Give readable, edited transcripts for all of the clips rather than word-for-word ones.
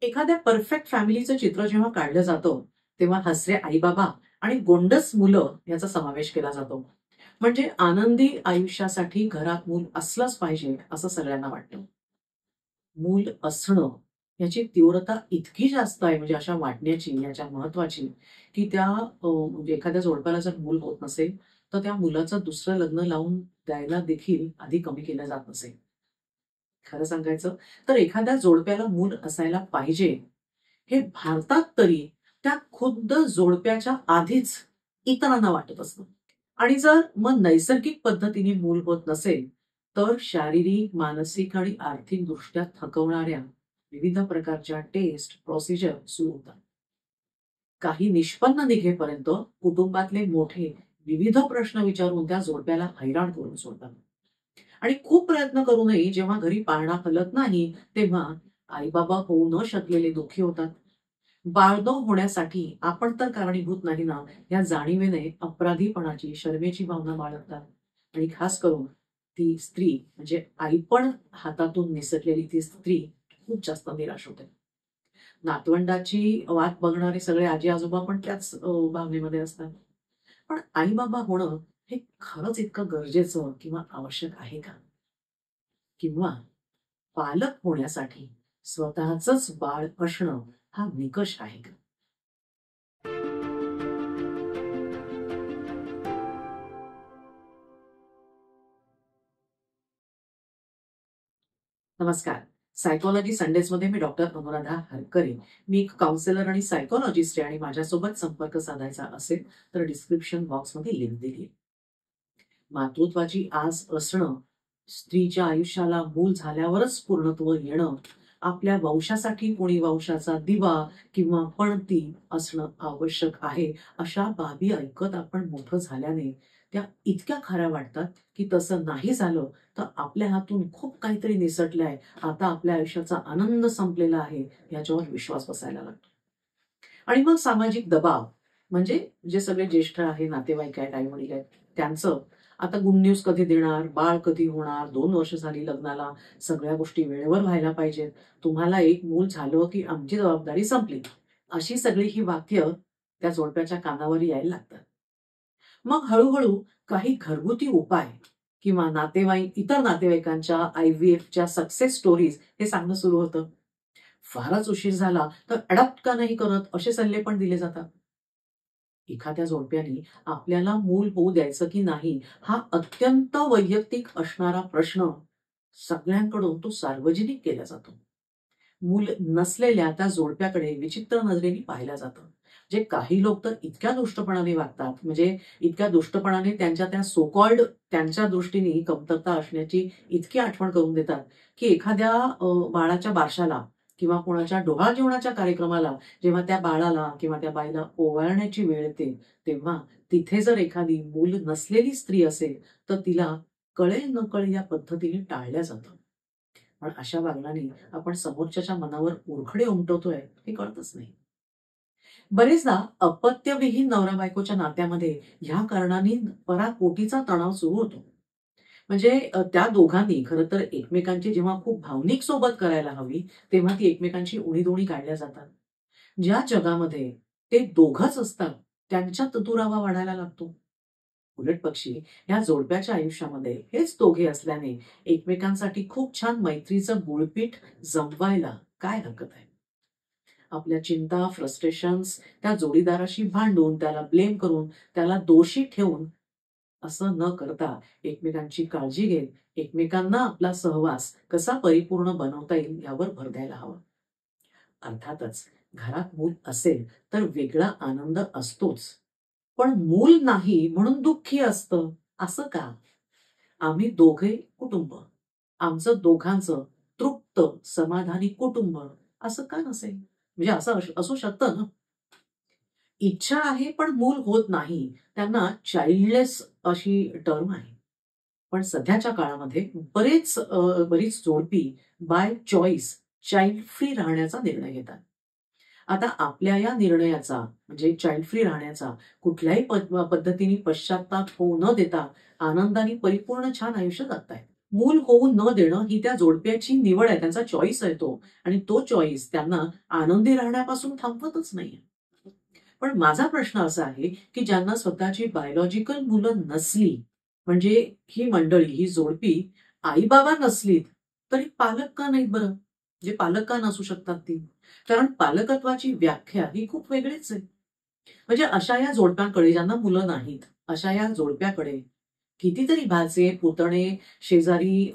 एखाद्या परफेक्ट फॅमिलीचं चित्र जेव्हा काढलं जातं तेव्हा हसरे आई बाबा आणि गोंडस मुलं याचा समावेश केला जातो. म्हणजे आनंदी आयुष्यासाठी घरात मूल असलंच पाहिजे असं सगळ्यांना वाटतं. मूल असणं याची तीव्रता इतकी जास्त आहे, म्हणजे अशा वाटण्याची, याच्या महत्वाची, की म्हणजे एखाद्या जोडप्याला जर मूल होत नसेल तर त्या मुलाचं दुसरं लग्न लावून द्यायला देखील आधी कमी केलं जात नसेल. खरं सांगायचं तर एखाद्या जोडप्याला मूल असायला पाहिजे हे भारतात तरी त्या खुद्द जोडप्याच्या आधीच इतरांना वाटत असतं. आणि जर मग नैसर्गिक पद्धतीने मूल होत नसेल तर शारीरिक, मानसिक आणि आर्थिक दृष्ट्या थकवणाऱ्या विविध प्रकारच्या टेस्ट, प्रोसिजर सुरू होतात. काही निष्पन्न निघेपर्यंत कुटुंबातले मोठे विविध प्रश्न विचारून त्या जोडप्याला हैराण करून सोडतात. आणि खूप प्रयत्न करूनही जेव्हा घरी पाळणा फलत नाही तेव्हा आई बाबा होऊ न शकलेले दुःखी होतात. बाळ न होण्यासाठी आपण तर कारणीभूत नाही ना, या जाणीवेने अपराधीपणाची, शरमेची भावना बाळगतात. आणि खास करून ती स्त्री, म्हणजे आई पण हातातून निसटलेली ती स्त्री खूप जास्त निराश होते. नातवंडाची वाट बघणारे सगळे आजी आजोबा पण त्याच भावनेमध्ये असतात. पण आई बाबा होणं हे खरंच इतकं गरजेचं किंवा आवश्यक आहे का? किंवा पालक होण्यासाठी स्वतःच बाळ असणं हा निकष आहे का? नमस्कार. सायकॉलॉजी संडेजमध्ये मी डॉक्टर अनुराधा हरकरे. मी एक काउन्सिलर आणि सायकॉलॉजिस्ट आहे आणि माझ्यासोबत संपर्क साधायचा असेल तर डिस्क्रिप्शन बॉक्समध्ये लिंक दिली आहे. मातृत्वाची आस असणं, स्त्रीच्या आयुष्याला मूल झाल्यावरच पूर्णत्व येणं, आपल्या वंशासाठी कोणी वंशाचा दिवा किंवा पणती असणं आवश्यक आहे, अशा बाबी ऐकत आपण मोठं झाल्याने त्या इतक्या खऱ्या वाटतात की तसं नाही झालं तर आपल्या हातून खूप काहीतरी निसटलंय, आता आपल्या आयुष्याचा आनंद संपलेला आहे याच्यावर विश्वास बसायला लागतो. आणि मग सामाजिक दबाव, म्हणजे जे सगळे ज्येष्ठ आहे, नातेवाईक आहेत, आई वडील आहेत, त्यांचं आता गुड न्यूज कधी देणार, बाळ कधी होणार, 2 वर्ष झाली लग्नाला, सगळ्या गोष्टी वेळेवर व्हायला पाहिजेत, तुम्हाला एक मूल झालं की आमची जबाबदारी संपली, अशी सगळी ही वाक्य त्या जोडप्याच्या कानावर यायला लागतात. मग हळूहळू काही घरगुती उपाय किंवा इतर नातेवाईकांच्या IVFच्या सक्सेस स्टोरीज हे सांगणं सुरू होतं. फारच उशीर झाला तर अडॉप्ट का नाही करत, असे सल्ले पण दिले जातात. एखाद्या जोडप्याने आपल्याला मूल होऊ द्यायचं की नाही हा अत्यंत वैयक्तिक असणारा प्रश्न सगळ्यांकडून तो सार्वजनिक केला जातो. मूल नसलेल्या त्या जोडप्याकडे विचित्र नजरेने पाहिलं जातं. जे काही लोक तर इतक्या दुष्टपणाने वागतात, म्हणजे इतक्या दुष्टपणाने त्यांच्या त्या सो कॉल्ड त्यांच्या दृष्टीने कमतरता असण्याची इतकी आठवण करून देतात की एखाद्या बाळाच्या बारशाला किंवा कोणाच्या डोहाळ जेवणाच्या कार्यक्रमाला जेव्हा त्या बाळाला किंवा त्या बाईला ओवाळण्याची वेळ येते तेव्हा तिथे जर एखादी मूल नसलेली स्त्री असेल तर तिला कळेल नकळे या पद्धतीने टाळल्या जातं. पण अशा वागण्याने आपण समोरच्याच्या मनावर उरखडे उमटवतोय हे कळतच नाही. बरेचदा अपत्यविहीन नवरा बायकोच्या नात्यामध्ये ह्या कारणाने पराकोटीचा तणाव सुरू होतो. म्हणजे त्या दोघांनी खरं तर एकमेकांची जेव्हा खूप भावनिक सोबत करायला हवी तेव्हा ती एकमेकांची उणी काढल्या जातात. ज्या जगामध्ये ते दोघच असतात त्यांच्यात दुरावा वाढायला लागतो. उलट पक्षी या जोडप्याच्या आयुष्यामध्ये हेच दोघे असल्याने एकमेकांसाठी खूप छान मैत्रीचं गुळपीठ जमवायला काय हरकत आहे? आपल्या चिंता, फ्रस्ट्रेशन्स त्या जोडीदाराशी भांडून, त्याला ब्लेम करून, त्याला दोषी ठेवून असं न करता एकमेकांची काळजी घेत एकमेकांना आपला सहवास कसा परिपूर्ण बनवता येईल यावर भर द्यायला हवा. अर्थातच घरात मूल असेल तर वेगळा आनंद असतोच. पण मूल नाही म्हणून दुःखी असतं असं का? आम्ही दोघे कुटुंब, आमचं दोघांचं तृप्त समाधानी कुटुंब असं का नसेल? म्हणजे असं असू शकतं ना. इच्छा आहे पण मूल होत नाही, त्यांना चाइल्डलेस अशी टर्म आहे. पण सध्याच्या काळामध्ये बरीच जोडपी बाय चॉईस चाइल्ड फ्री राहण्याचा निर्णय घेतात. आता आपल्या या निर्णयाचा, म्हणजे चाइल्ड फ्री राहण्याचा, कुठल्याही पद्धतीने पश्चात्ताप होऊ न देता आनंदाने परिपूर्ण छान आयुष्य जगतायत. मूल होऊ न देणं ही त्या जोडप्याची निवड आहे, त्यांचा चॉईस आहे तो. आणि तो चॉईस त्यांना आनंदी राहण्यापासून थांबवतच नाहीये. पण माझा प्रश्न असा आहे, की ज्यांना स्वतःची बायोलॉजिकल मुलं नसली, म्हणजे ही मंडळी, ही जोडपी आई-बाबा नसलीत, तरी पालक का नाहीत बरं? म्हणजे पालक का नसू शकतात ती? कारण पालकत्वाची व्याख्या ही खूप वेगळीच आहे. म्हणजे अशा या जोडप्यांकडे ज्यांना मुलं नाहीत, अशा या जोडप्याकडे कितीतरी भाचे, पुतणे, शेजारी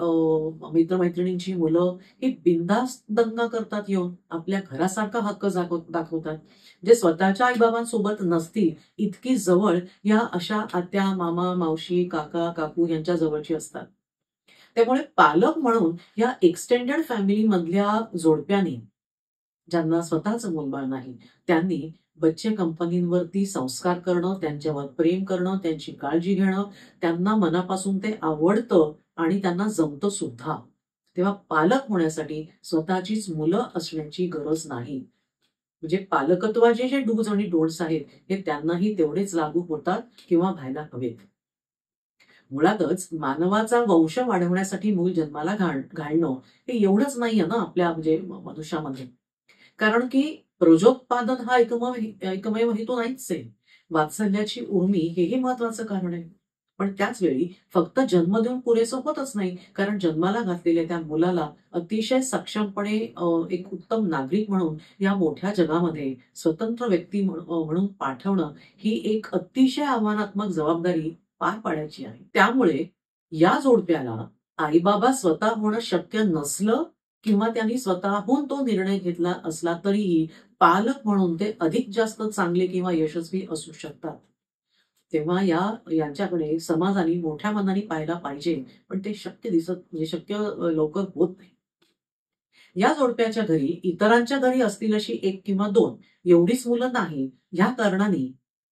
मित्र-मैत्रिणींची मुलं ही बिनधास्त दंगा करतात येऊन. आपल्या घरासारखा हक्क दाखवतात. जे स्वतःच्या आई-बाबांसोबत नसतील, इतकी जवळ या अशा आत्या, मामा, मावशी, काका, काकू यांच्या जवळची असतात. त्यामुळे पालक म्हणून या एक्सटेंडेड फॅमिलीमधल्या जोडप्यानी, ज्यांना स्वतःचं मूलबाळ नाही, त्यांनी बच्चे कंपनीवरती संस्कार करणं, त्यांच्यावर प्रेम करणं, त्यांची काळजी घेणं, त्यांना मनापासून ते आवडतं आणि त्यांना जमतं सुद्धा. तेव्हा पालक होण्यासाठी स्वतःचीच मुलं असण्याची गरज नाही. म्हणजे पालकत्वाचे जे डूज आणि डोंट्स आहेत, हे त्यांनाही तेवढेच लागू होतात किंवा व्हायला हवेत. मुळातच मानवाचा वंश वाढवण्यासाठी मूल जन्माला घालणं हे एवढंच नाहीये ना आपल्या म्हणजे मनुष्यामध्ये. कारण की प्रजोत्पादन हा एकमेव हेतू नाहीच आहे. वात्सल्याची उर्मी हेही महत्वाचं कारण आहे. पण त्याच वेळी फक्त जन्म देऊन पुरेसं होतच नाही. कारण जन्माला घातलेल्या त्या मुलाला अतिशय सक्षमपणे एक उत्तम नागरिक म्हणून या मोठ्या जगामध्ये स्वतंत्र व्यक्ती म्हणून पाठवणं ही एक अतिशय आव्हानात्मक जबाबदारी पार पाडायची आहे. त्यामुळे या जोडप्याला आई-बाबा स्वतः होणं शक्य नसलं किंवा त्यांनी स्वतःहून तो निर्णय घेतला असला तरीही पालक म्हणून ते अधिक जास्त चांगले किंवा यशस्वी असू शकतात. तेव्हा यांच्याकडे समाजाने मोठ्या मनाने पाहायला पाहिजे. पण ते म्हणजे शक्य लवकर होत नाही. या जोडप्याच्या घरी इतरांच्या घरी असतील अशी 1 किंवा 2 एवढीच मुलं नाही. ह्या कारणाने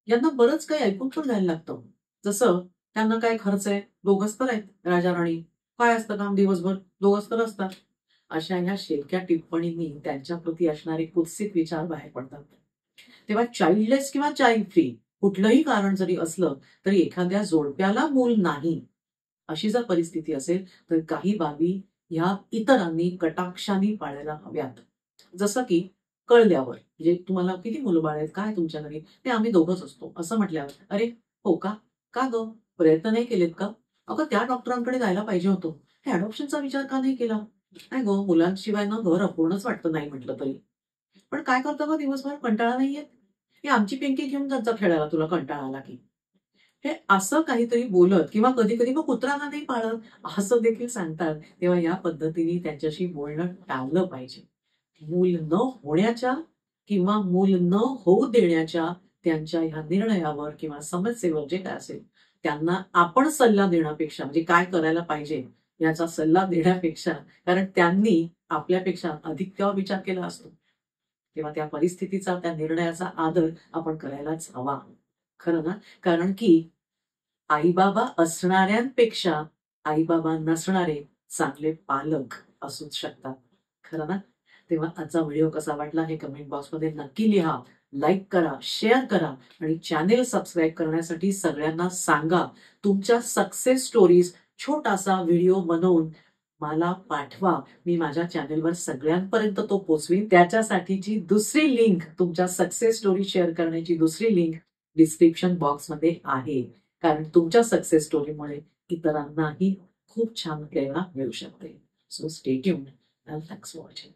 यांना बरंच काही ऐकून पण घ्यायला लागतं. जसं त्यांना काय खर्च आहे? दोघंच तर आहेत राजा-राणी. काय असतं काम दिवसभर? दोघंच तर असतात. अशा ह्या शेलक्या टिप्पणींनी त्यांच्याप्रती असणारे कुत्सित विचार बाहेर पडतात. तेव्हा चाइल्डलेस किंवा चाइल्ड फ्री कुठलंही कारण जरी असलं, तरी एखाद्या जोडप्याला मूल नाही, अशी जर परिस्थिती असेल, तर काही बाबी ह्या इतरांनी कटाक्षाने पाळायला हव्यात. जसं की कळल्यावर, म्हणजे तुम्हाला किती मुलं-बाळ आहेत? काय तुमच्या घरी? "नाही, आम्ही दोघंच असतो." असं म्हटल्यावर, "अरे, हो का? का गं? प्रयत्न नाही केलेत का? अगं, त्या डॉक्टरांकडे जायला पाहिजे होतं. हे अडॉप्शनचा विचार का नाही केला?" "नाही गं, मुलांशिवाय ना घर अपूर्णच वाटतं नाही म्हटलं तरी." "पण काय करतो गं दिवसभर? कंटाळा नाही येत? ही आमची पिंकी घेऊन जात जा खेळायला तुला कंटाळा आला की." हे असं काहीतरी बोलत किंवा कधी-कधी मग कुत्रा का नाही पाळत, असं देखील सांगतात. तेव्हा या पद्धतीने त्यांच्याशी बोलणं टाळलं पाहिजे. मूल न होण्याच्या किंवा मूल न होऊ देण्याच्या त्यांच्या ह्या निर्णयावर किंवा समस्येवर जे काय असेल, त्यांना आपण सल्ला देण्यापेक्षा म्हणजे काय करायला पाहिजे याचा सल्ला देण्यापेक्षा, कारण त्यांनी आपल्यापेक्षा अधिक तेव्हा विचार केला असतो. तेव्हा त्या परिस्थितीचा, त्या निर्णयाचा आदर आपण करायलाच हवा. खरं ना? कारण की आई-बाबा असणाऱ्यांपेक्षा आई-बाबा नसणारे चांगले पालक असूच शकतात. खरं ना? तेव्हा आजचा व्हिडिओ कसा वाटला हे कमेंट बॉक्समध्ये नक्की लिहा. लाईक करा, शेअर करा आणि चॅनेल सबस्क्राईब करण्यासाठी सगळ्यांना सांगा. तुमच्या सक्सेस स्टोरीज छोटासा व्हिडिओ बनवून मला पाठवा. मी माझ्या चॅनेलवर सगळ्यांपर्यंत तो पोहोचवीन. त्याच्यासाठीची दुसरी लिंक, तुमच्या सक्सेस स्टोरी शेअर करण्याची दुसरी लिंक डिस्क्रिप्शन बॉक्समध्ये आहे. कारण तुमच्या सक्सेस स्टोरीमुळे इतरांनाही खूप छान प्रेरणा मिळू शकते. So stay tuned and thanks for watching.